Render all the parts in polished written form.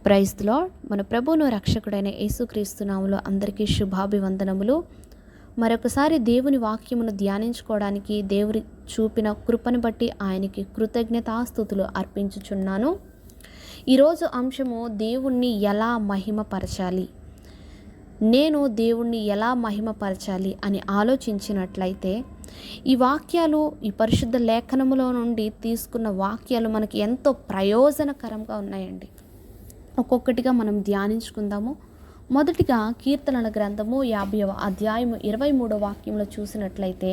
Praise the lord. మన ప్రభువును రక్షకుడైన యేసుక్రీస్తు నామములో అందరికీ శుభాభివందనములు. మరొకసారి దేవుని వాక్యమును ధ్యానించుకోవడానికి దేవుని చూపిన కృపను బట్టి ఆయనకి కృతజ్ఞతాస్తుతులు అర్పించుచున్నాను. ఈరోజు అంశము దేవుణ్ణి ఎలా మహిమపరచాలి. నేను దేవుణ్ణి ఎలా మహిమపరచాలి అని ఆలోచించినట్లయితే ఈ వాక్యాలు, ఈ పరిశుద్ధ లేఖనములో నుండి తీసుకున్న వాక్యాలు మనకి ఎంతో ప్రయోజనకరంగా ఉన్నాయండి. ఒక్కొక్కటిగా మనం ధ్యానించుకుందాము. మొదటిగా కీర్తనల గ్రంథము 50వ అధ్యాయము 23వ వాక్యంలో చూసినట్లయితే,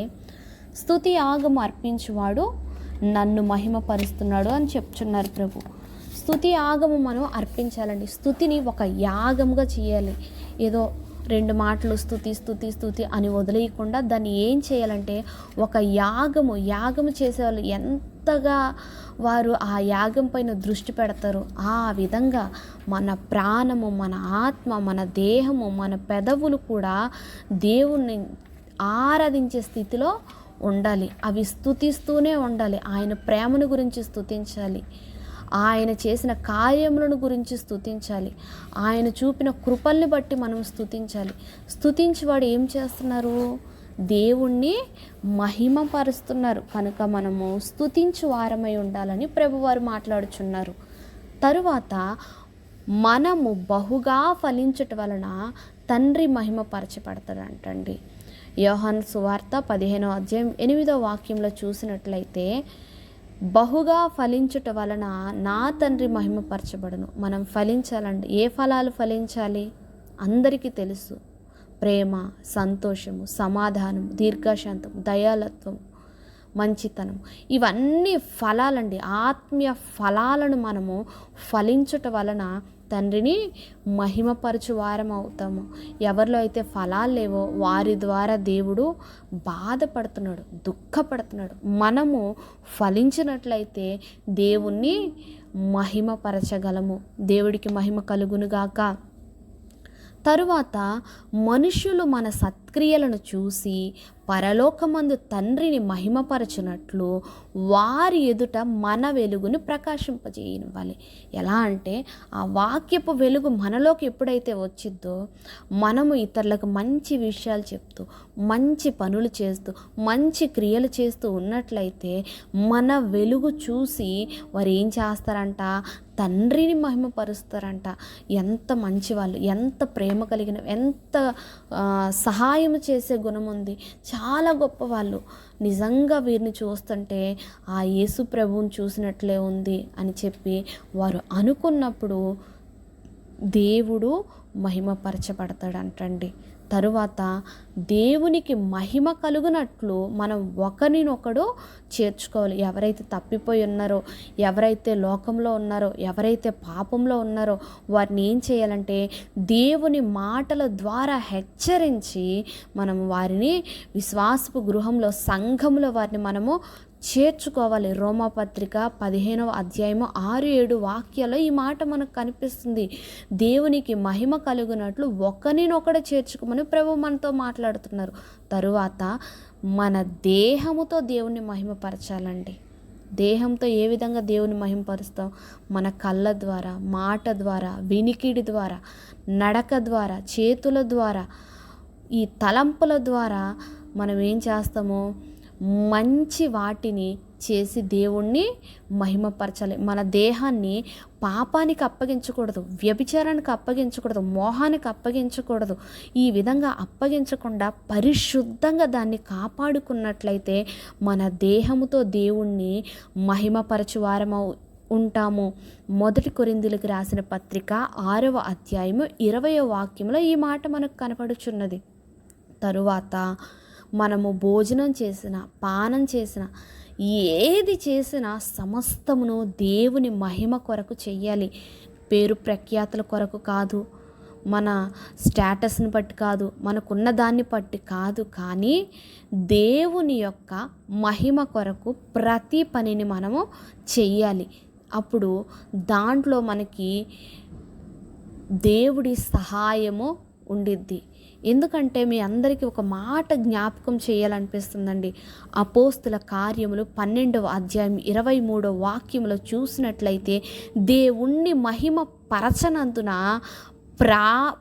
స్తుతి యాగము అర్పించువాడు నన్ను మహిమపరుస్తున్నాడు అని చెప్తున్నారు ప్రభు. స్తుతి యాగము మనం అర్పించాలండి. స్తుతిని ఒక యాగముగా చేయాలి. ఏదో రెండు మాటలు స్తుతి స్తుతి స్తుతి అని వదిలేయకుండా దాన్ని ఏం చేయాలంటే ఒక యాగము చేసేవాళ్ళు ఎంతగా వారు ఆ యాగం పైన దృష్టి పెడతారు, ఆ విధంగా మన ప్రాణము, మన ఆత్మ, మన దేహము, మన పెదవులు కూడా దేవుణ్ణి ఆరాధించే స్థితిలో ఉండాలి. అవి స్తుతిస్తూనే ఉండాలి. ఆయన ప్రేమను గురించి స్తుతించాలి, ఆయన చేసిన కార్యములను గురించి స్తుతించాలి, ఆయన చూపిన కృపల్ని బట్టి మనం స్తుతించాలి. స్తుతించేవాడు ఏం చేస్తున్నారు? దేవుణ్ణి మహిమపరుస్తున్నారు. కనుక మనము స్తుతించు వారమై ఉండాలని ప్రభువారు మాట్లాడుచున్నారు. తరువాత మనము బహుగా ఫలించుట వలన తండ్రి మహిమపరచబడతాడంటండి. యోహాను సువార్త 15వ అధ్యాయం 8వ వాక్యంలో చూసినట్లయితే, బహుగా ఫలించుట వలన నా తండ్రి మహిమపరచబడును. మనం ఫలించాలండి. ఏ ఫలాలు ఫలించాలి? అందరికీ తెలుసు. ప్రేమ, సంతోషము, సమాధానం, దీర్ఘశాంతం, దయాలత్వం, మంచితనం, ఇవన్నీ ఫలాలండి. ఆత్మీయ ఫలాలను మనము ఫలించుట వలన తండ్రిని మహిమపరచు వారం అవుతాము. ఎవరిలో అయితే ఫలాలు లేవో వారి ద్వారా దేవుడు బాధపడుతున్నాడు, దుఃఖపడుతున్నాడు. మనము ఫలించినట్లయితే దేవుణ్ణి మహిమపరచగలము. దేవుడికి మహిమ కలుగునుగాక. తరువాత మనుషులు మన సత్క్రియలను చూసి పరలోకమందు తండ్రిని మహిమపరచునట్లు వారి ఎదుట మన వెలుగును ప్రకాశింపజేయనివ్వాలి. ఎలా అంటే ఆ వాక్యపు వెలుగు మనలోకి ఎప్పుడైతే వచ్చిద్దో మనము ఇతరులకు మంచి విషయాలు చెప్తూ, మంచి పనులు చేస్తూ, మంచి క్రియలు చేస్తూ ఉన్నట్లయితే మన వెలుగు చూసి వారు ఏం చేస్తారంట? తండ్రిని మహిమపరుస్తారంట. ఎంత మంచివాళ్ళు, ఎంత ప్రేమ కలిగిన, ఎంత సహాయం చేసే గుణం ఉంది, చాలా గొప్పవాళ్ళు. నిజంగా వీరిని చూస్తుంటే ఆ యేసు ప్రభువుని చూసినట్లే ఉంది అని చెప్పి వారు అనుకున్నప్పుడు దేవుడు మహిమపరచబడతాడంటండి. తరువాత దేవునికి మహిమ కలుగునట్లు మనం ఒకరినొకడు చేర్చుకోవాలి. ఎవరైతే తప్పిపోయి ఉన్నారో, ఎవరైతే లోకంలో ఉన్నారో, ఎవరైతే పాపంలో ఉన్నారో వారిని ఏం చేయాలంటే దేవుని మాటల ద్వారా హెచ్చరించి మనం వారిని విశ్వాసపు గృహంలో, సంఘంలో వారిని మనము చేర్చుకోవాలి. రోమాపత్రిక 15వ అధ్యాయము 6-7 వాక్యాల్లో ఈ మాట మనకు కనిపిస్తుంది. దేవునికి మహిమ కలుగునట్లు ఒకరినొకడు చేర్చుకోమని ప్రభు మనతో మాట్లాడుతున్నారు. తరువాత మన దేహముతో దేవుని మహిమపరచాలండి. దేహంతో ఏ విధంగా దేవుని మహిమపరుస్తాం? మన కళ్ళ ద్వారా, మాట ద్వారా, వినికిడి ద్వారా, నడక ద్వారా, చేతుల ద్వారా, ఈ తలంపుల ద్వారా మనం ఏం చేస్తామో మంచి వాటిని చేసి దేవుణ్ణి మహిమపరచాలి. మన దేహాన్ని పాపానికి అప్పగించకూడదు, వ్యభిచారానికి అప్పగించకూడదు, మోహానికి అప్పగించకూడదు. ఈ విధంగా అప్పగించకుండా పరిశుద్ధంగా దాన్ని కాపాడుకున్నట్లయితే మన దేహముతో దేవుణ్ణి మహిమపరచు వారము ఉంటాము. 1 కొరింథీయులకు రాసిన పత్రిక 6వ అధ్యాయము 20వ వాక్యంలో ఈ మాట మనకు కనపడుచున్నది. తరువాత మనము భోజనం చేసిన, పానం చేసిన, ఏది చేసినా సమస్తమును దేవుని మహిమ కొరకు చెయ్యాలి. పేరు ప్రఖ్యాతుల కొరకు కాదు, మన స్టేటస్ని బట్టి కాదు, మనకున్న దాన్ని బట్టి కాదు, కానీ దేవుని యొక్క మహిమ కొరకు ప్రతి పనిని మనము చెయ్యాలి. అప్పుడు దాంట్లో మనకి దేవుడి సహాయము ఉండిద్ది. ఎందుకంటే మీ అందరికీ ఒక మాట జ్ఞాపకం చేయాలనిపిస్తుందండి. అపోస్తుల కార్యములు 12వ అధ్యాయం 23వ వాక్యంలో చూసినట్లయితే దేవుణ్ణి మహిమ పరచనందున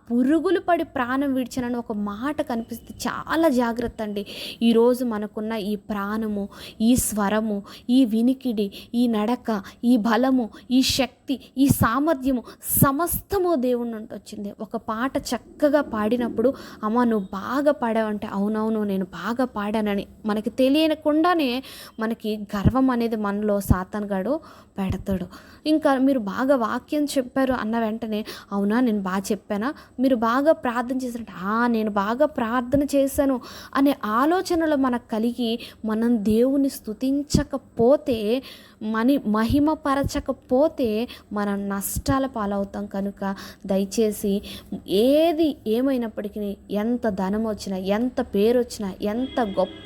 పురుగులు పడి ప్రాణం విడిచనని ఒక మాట కనిపిస్తే చాలా జాగ్రత్త అండి. ఈరోజు మనకున్న ఈ ప్రాణము, ఈ స్వరము, ఈ వినికిడి, ఈ నడక, ఈ బలము, ఈ శక్తి, ఈ సామర్థ్యము సమస్తము దేవుని నుండి వచ్చింది. ఒక పాట చక్కగా పాడినప్పుడు అమ్మ నువ్వు బాగా పాడావంటే అవునవును నేను బాగా పాడానని మనకి తెలియకుండానే మనకి గర్వం అనేది మనలో సాతానుగాడు పెడతాడు. ఇంకా మీరు బాగా వాక్యం చెప్పారు అన్న వెంటనే అవునా నేను బాగా చెప్పానా, మీరు బాగా ప్రార్థన చేశారంటే నేను బాగా ప్రార్థన చేశాను అనే ఆలోచనలు మనకు కలిగి మనం దేవుని స్తుతించకపోతే, మహిమపరచకపోతే మనం నష్టాల పాలవుతాం. కనుక దయచేసి ఏది ఏమైనప్పటికీ, ఎంత ధనం వచ్చినా, ఎంత పేరు వచ్చినా, ఎంత గొప్ప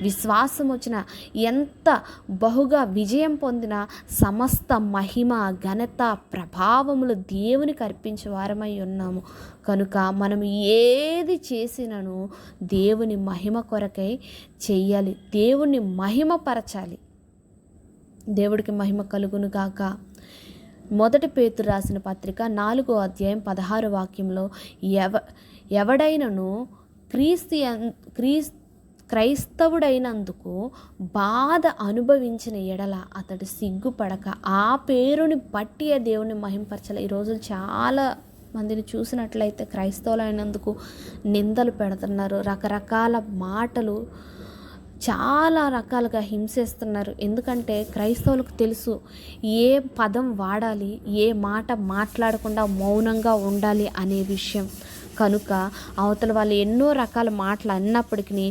విశ్వాసం వచ్చినా, ఎంత బహుగా విజయం పొందినా సమస్త మహిమ, ఘనత, ప్రభావములు దేవునికి అర్పించే వారమై ఉన్నాము. కనుక మనం ఏది చేసినను దేవుని మహిమ కొరకై చెయ్యాలి, దేవుని మహిమపరచాలి. దేవుడికి మహిమ కలుగును గాక. 1 పేతురు రాసిన పత్రిక 4వ అధ్యాయం 16వ వాక్యంలో ఎవడైనను క్రైస్తవుడైనందుకు బాధ అనుభవించిన ఎడల అతడు సిగ్గుపడక ఆ పేరుని బట్టి దేవుని మహింపరచాలి. ఈరోజు చాలా మందిని చూసినట్లయితే క్రైస్తవులైనందుకు నిందలు పెడుతున్నారు, రకరకాల మాటలు చాలా రకాలుగా హింసిస్తున్నారు. ఎందుకంటే క్రైస్తవులకు తెలుసు ఏ పదం వాడాలి, ఏ మాట మాట్లాడకుండా మౌనంగా ఉండాలి అనే విషయం. కనుక అవతల వాళ్ళు ఎన్నో రకాల మాటలు అన్నప్పటికీ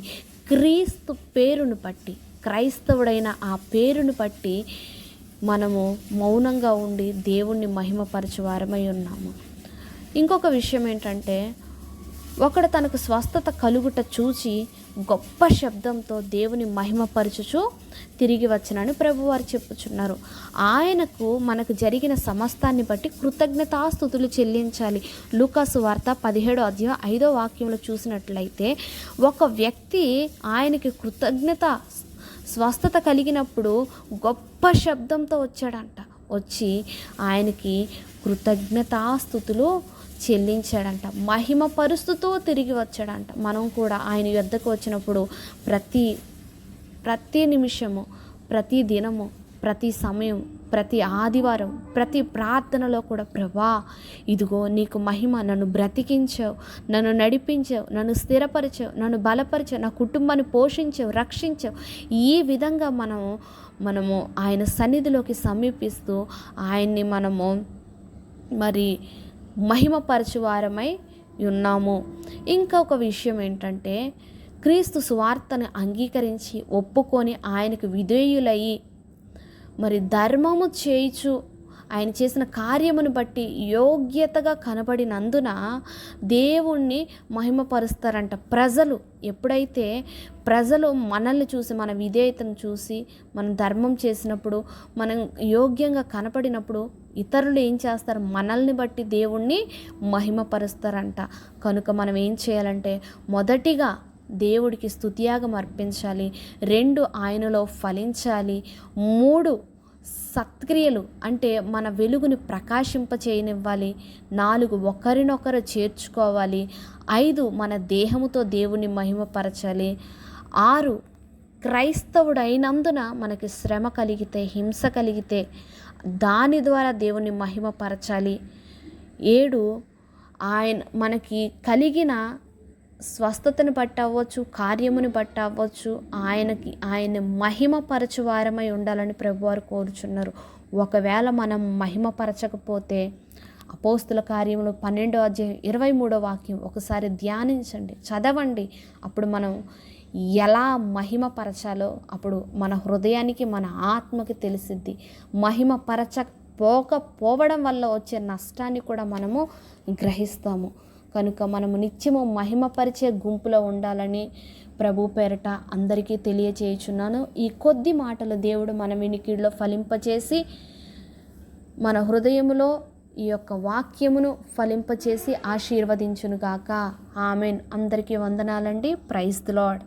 క్రీస్తు పేరును బట్టి, క్రైస్తవుడైన ఆ పేరును బట్టి మనము మౌనంగా ఉండి దేవుణ్ణి మహిమపరచు వారమై ఉన్నాము. ఇంకొక విషయం ఏంటంటే, ఒకడు తనకు స్వస్థత కలుగుట చూచి గొప్ప శబ్దంతో దేవుని మహిమపరచుచు తిరిగి వచ్చినని ప్రభువారు చెప్పుచున్నారు. ఆయనకు మనకు జరిగిన సమస్తాన్ని బట్టి కృతజ్ఞతాస్తుతులు చెల్లించాలి. లూకాసు వార్త 17వ అధ్యాయం 5వ వాక్యంలో చూసినట్లయితే ఒక వ్యక్తి ఆయనకి స్వస్థత కలిగినప్పుడు గొప్ప శబ్దంతో వచ్చాడంట. వచ్చి ఆయనకి కృతజ్ఞతాస్తుతులు చెల్లించాడంట, మహిమ పరుస్తుతో తిరిగి వచ్చాడంట. మనం కూడా ఆయన యొద్దకు వచ్చినప్పుడు ప్రతి నిమిషము, ప్రతి దినము, ప్రతి సమయం, ప్రతి ఆదివారం, ప్రతి ప్రార్థనలో కూడా ప్రభా ఇదిగో నీకు మహిమ, నన్ను బ్రతికించావు, నన్ను నడిపించావు, నన్ను స్థిరపరిచావు, నన్ను బలపరిచావు, నా కుటుంబాన్ని పోషించావు, రక్షించావు. ఈ విధంగా మనము ఆయన సన్నిధిలోకి సమీపిస్తూ ఆయన్ని మనము మహిమపరచువారమై ఉన్నాము. ఇంకొక విషయం ఏంటంటే, క్రీస్తు సువార్తను అంగీకరించి ఒప్పుకొని ఆయనకు విధేయులయ్యి ధర్మము చేయుచు ఆయన చేసిన కార్యమును బట్టి యోగ్యతగా కనబడినందున దేవుణ్ణి మహిమపరుస్తారంట. ఎప్పుడైతే ప్రజలు మనల్ని చూసి, మన విధేయతను చూసి, మనం ధర్మం చేసినప్పుడు, మనం యోగ్యంగా కనపడినప్పుడు ఇతరులు ఏం చేస్తారు, మనల్ని బట్టి దేవుణ్ణి మహిమపరుస్తారంట. కనుక మనం ఏం చేయాలంటే, మొదటిగా దేవుడికి స్తుతియాగం అర్పించాలి, 2 ఆయనలో ఫలించాలి, 3 సత్క్రియలు అంటే మన వెలుగుని ప్రకాశింపచేయనివ్వాలి, 4 ఒకరినొకరు చేర్చుకోవాలి, 5 మన దేహముతో దేవుని మహిమపరచాలి, 6 క్రైస్తవుడైనందున మనకి శ్రమ కలిగితే, హింస కలిగితే దాని ద్వారా దేవుని మహిమపరచాలి, 7 మనకి కలిగిన స్వస్థతను బట్టి అవ్వచ్చు, కార్యముని బట్టి అవ్వచ్చు, ఆయన మహిమపరచువారమై ఉండాలని ప్రభువారు కోరుచున్నారు. ఒకవేళ మనం మహిమపరచకపోతే అపోస్తుల కార్యములు 12వ అధ్యాయం 23వ వాక్యం ఒకసారి ధ్యానించండి, చదవండి. అప్పుడు మనం ఎలా మహిమపరచాలో అప్పుడు మన హృదయానికి, మన ఆత్మకి తెలిసిద్ది. మహిమపరచకపోవడం వల్ల వచ్చే నష్టాన్ని కూడా మనము గ్రహిస్తాము. కనుక మనము నిత్యము మహిమపరిచే గుంపులో ఉండాలని ప్రభు పేరట అందరికీ తెలియచేయుచున్నాను. ఈ కొద్ది మాటలు దేవుడు మన వినికిడిలో ఫలింపచేసి, మన హృదయములో ఈ యొక్క వాక్యమును ఫలింపచేసి ఆశీర్వదించునుగాక. ఆమెన్. అందరికీ వందనాలండి. Praise the lord.